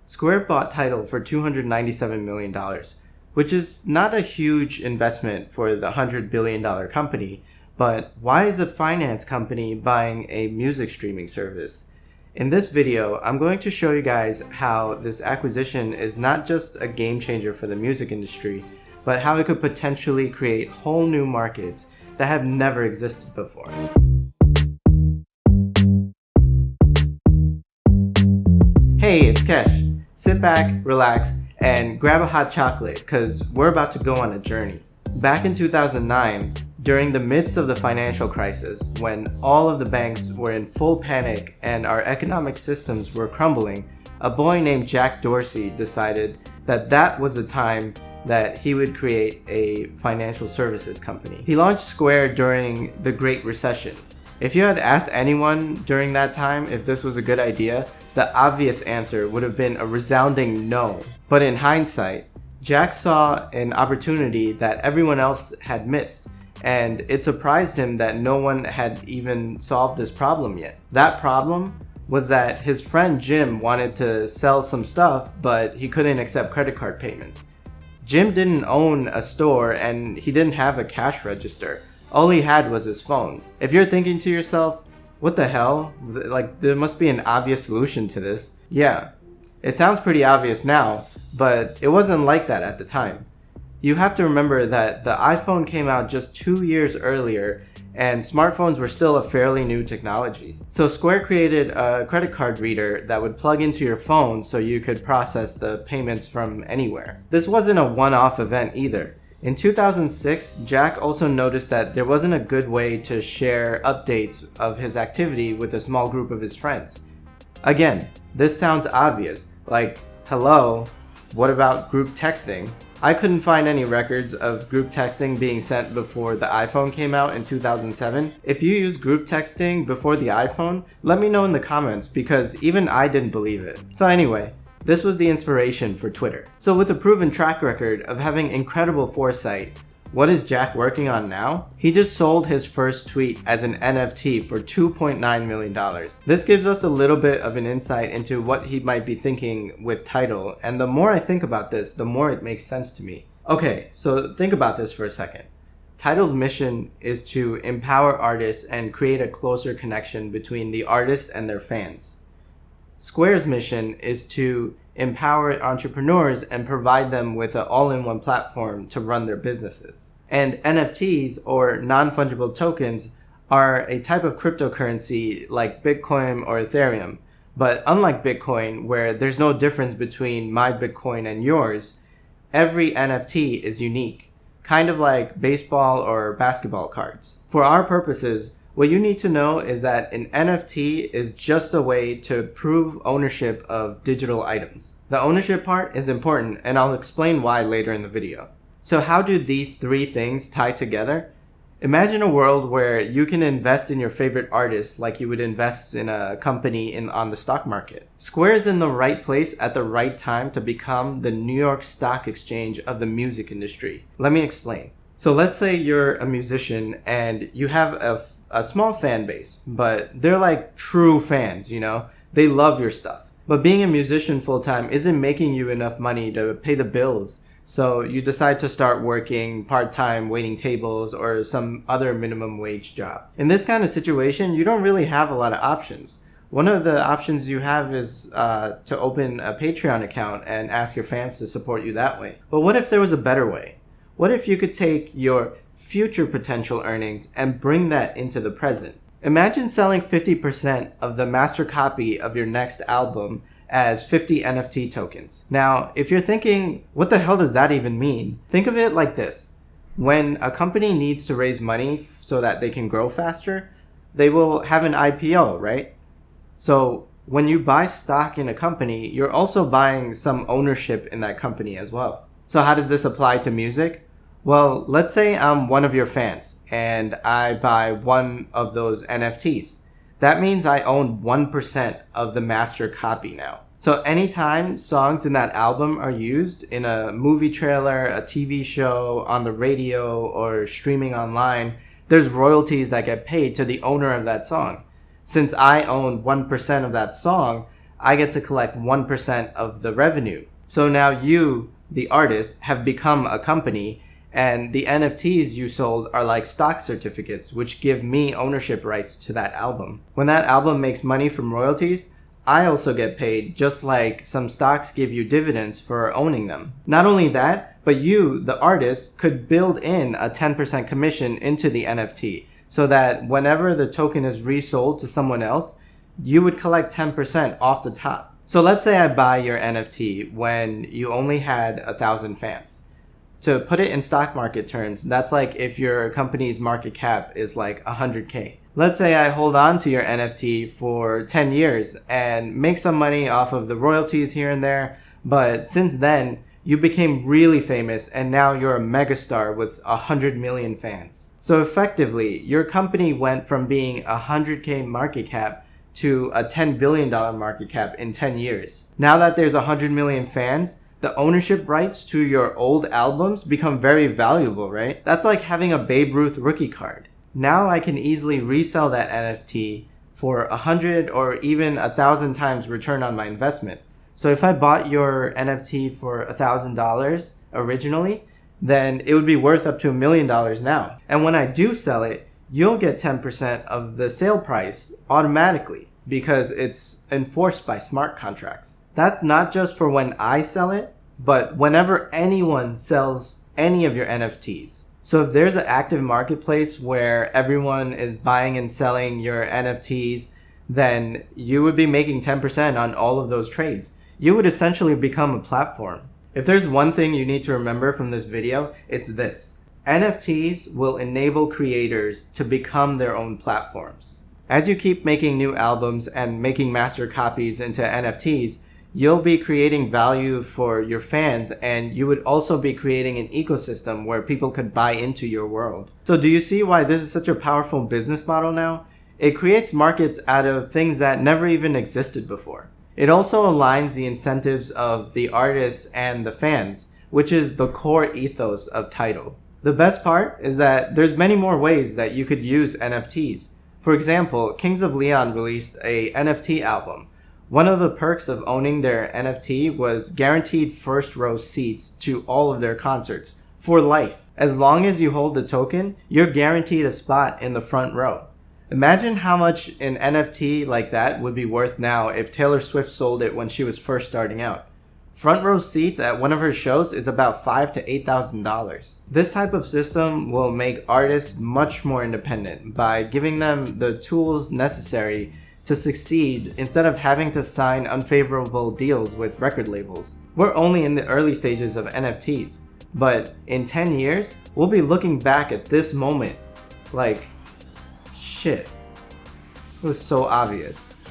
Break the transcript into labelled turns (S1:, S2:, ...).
S1: Square bought Tidal for $297 million, which is not a huge investment for the $100 billion company, but why is a finance company buying a music streaming service? In this video, I'm going to show you guys how this acquisition is not just a game changer for the music industry, but how it could potentially create whole new markets that have never existed before. Hey, it's Kesh. Sit back, relax, and grab a hot chocolate because we're about to go on a journey. Back in 2009, during the midst of the financial crisis, when all of the banks were in full panic and our economic systems were crumbling, a boy named Jack Dorsey decided that that was the time that he would create a financial services company. He launched Square during the Great Recession. If you had asked anyone during that time if this was a good idea, the obvious answer would have been a resounding no. But in hindsight, Jack saw an opportunity that everyone else had missed, and it surprised him that no one had even solved this problem yet. That problem was that his friend Jim wanted to sell some stuff, but he couldn't accept credit card payments. Jim didn't own a store and he didn't have a cash register. All he had was his phone. If you're thinking to yourself, what the hell? Like, there must be an obvious solution to this. Yeah, it sounds pretty obvious now, but it wasn't like that at the time. You have to remember that the iPhone came out just 2 years earlier and smartphones were still a fairly new technology. So Square created a credit card reader that would plug into your phone so you could process the payments from anywhere. This wasn't a one-off event either. In 2006, Jack also noticed that there wasn't a good way to share updates of his activity with a small group of his friends. Again, this sounds obvious, like, hello, what about group texting? I couldn't find any records of group texting being sent before the iPhone came out in 2007. If you use group texting before the iPhone, let me know in the comments because even I didn't believe it. So anyway, this was the inspiration for Twitter. So with a proven track record of having incredible foresight, what is Jack working on now? He just sold his first tweet as an NFT for $2.9 million. This gives us a little bit of an insight into what he might be thinking with Tidal, and the more I think about this, the more it makes sense to me. Okay, so think about this for a second. Tidal's mission is to empower artists and create a closer connection between the artist and their fans. Square's mission is to empower entrepreneurs and provide them with an all-in-one platform to run their businesses. And NFTs, or non-fungible tokens, are a type of cryptocurrency like Bitcoin or Ethereum. But unlike Bitcoin, where there's no difference between my Bitcoin and yours, every NFT is unique, kind of like baseball or basketball cards. For our purposes, what you need to know is that an NFT is just a way to prove ownership of digital items. The ownership part is important, and I'll explain why later in the video. So how do these three things tie together? Imagine a world where you can invest in your favorite artist like you would invest in a company on the stock market. Square is in the right place at the right time to become the New York Stock Exchange of the music industry. Let me explain. So let's say you're a musician and you have a small fan base, but they're like true fans, you know? They love your stuff. But being a musician full-time isn't making you enough money to pay the bills. So you decide to start working part-time, waiting tables, or some other minimum wage job. In this kind of situation, you don't really have a lot of options. One of the options you have is to open a Patreon account and ask your fans to support you that way. But what if there was a better way? What if you could take your future potential earnings and bring that into the present? Imagine selling 50% of the master copy of your next album as 50 NFT tokens. Now, if you're thinking, what the hell does that even mean? Think of it like this. When a company needs to raise money so that they can grow faster, they will have an IPO, right? So when you buy stock in a company, you're also buying some ownership in that company as well. So how does this apply to music? Well, let's say I'm one of your fans and I buy one of those NFTs. That means I own 1% of the master copy now. So anytime songs in that album are used in a movie trailer, a TV show, on the radio, or streaming online, there's royalties that get paid to the owner of that song. Since I own 1% of that song, I get to collect 1% of the revenue. So now you, the artist, have become a company, and the NFTs you sold are like stock certificates, which give me ownership rights to that album. When that album makes money from royalties, I also get paid, just like some stocks give you dividends for owning them. Not only that, but you, the artist, could build in a 10% commission into the NFT, so that whenever the token is resold to someone else, you would collect 10% off the top. So let's say I buy your NFT when you only had 1,000 fans. To put it in stock market terms, that's like if your company's market cap is like 100K. Let's say I hold on to your NFT for 10 years and make some money off of the royalties here and there, but since then, you became really famous and now you're a megastar with 100 million fans. So effectively, your company went from being a 100K market cap to a $10 billion market cap in 10 years. Now that there's 100 million fans, the ownership rights to your old albums become very valuable, right? That's like having a Babe Ruth rookie card. Now I can easily resell that NFT for 100 or even 1,000 times return on my investment. So if I bought your NFT for $1,000 originally, then it would be worth up to $1 million now. And when I do sell it, you'll get 10% of the sale price automatically because it's enforced by smart contracts. That's not just for when I sell it, but whenever anyone sells any of your NFTs. So if there's an active marketplace where everyone is buying and selling your NFTs, then you would be making 10% on all of those trades. You would essentially become a platform. If there's one thing you need to remember from this video, it's this. NFTs will enable creators to become their own platforms. As you keep making new albums and making master copies into NFTs, you'll be creating value for your fans, and you would also be creating an ecosystem where people could buy into your world. So do you see why this is such a powerful business model now? It creates markets out of things that never even existed before. It also aligns the incentives of the artists and the fans, which is the core ethos of Tidal. The best part is that there's many more ways that you could use NFTs. For example, Kings of Leon released a NFT album. One of the perks of owning their NFT was guaranteed first row seats to all of their concerts for life. As long as you hold the token, you're guaranteed a spot in the front row. Imagine how much an NFT like that would be worth now if Taylor Swift sold it when she was first starting out. Front row seats at one of her shows is about $5,000 to $8,000. This type of system will make artists much more independent by giving them the tools necessary to succeed instead of having to sign unfavorable deals with record labels. We're only in the early stages of NFTs, but in 10 years, we'll be looking back at this moment like, shit, it was so obvious.